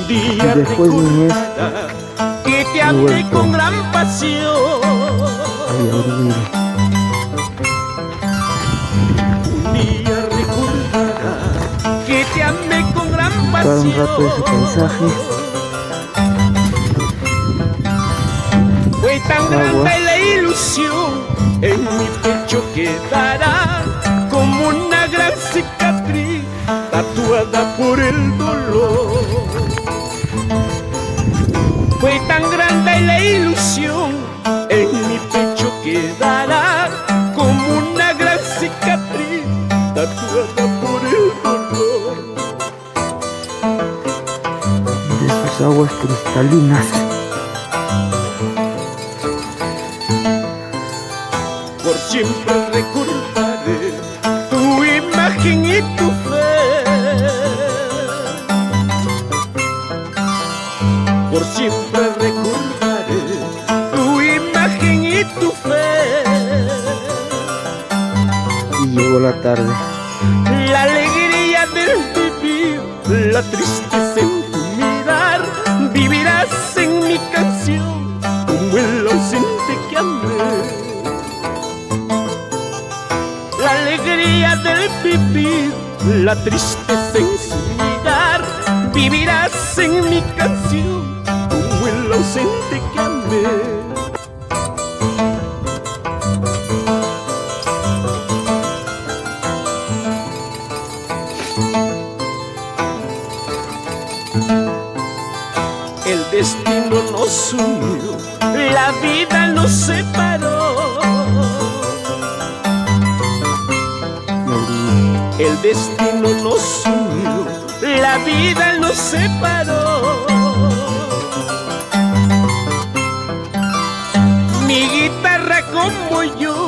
Y después niñez que te he amé vuelto con gran pasión. a dormir. Un día recordará que te amé con gran Para un rato de su pasión. paisaje. Fue tan Agua. grande la ilusión, en mi pecho quedará como una gran cicatriz tatuada por el dolor. Fue tan grande la ilusión, en mi pecho quedará como una gran cicatriz tatuada por el dolor. De sus aguas cristalinas. Por siempre recordaré tu imagen y tu fe. Por siempre recordaré tu imagen y tu fe. Y llegó la tarde. La alegría del vivir, la tristeza en tu mirar. Vivirás en mi canción como el ausente que amé. La alegría del vivir, la tristeza en su mirar. Vivirás en mi canción como el ausente que amé. El destino nos unió, la vida nos separó. El destino nos unió, la vida nos separó. Mi guitarra como yo